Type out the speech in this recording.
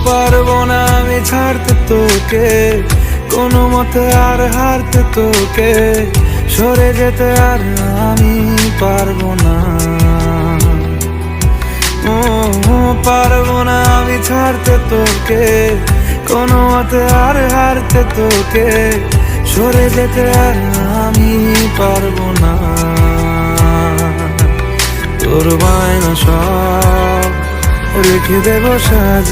পারবো না আমি ছাড়তে তোকে, কোনো মতে আর হারতে তোকে, সরে যেতে আর আমি পারবো না। পারবো না আমি ছাড়তে তোকে, কোনো মতে আর হারতে তোকে, সরে যেতে আর আমি পারবো না। তোর বায়না সব রেখে দেবো সাজিয়ে।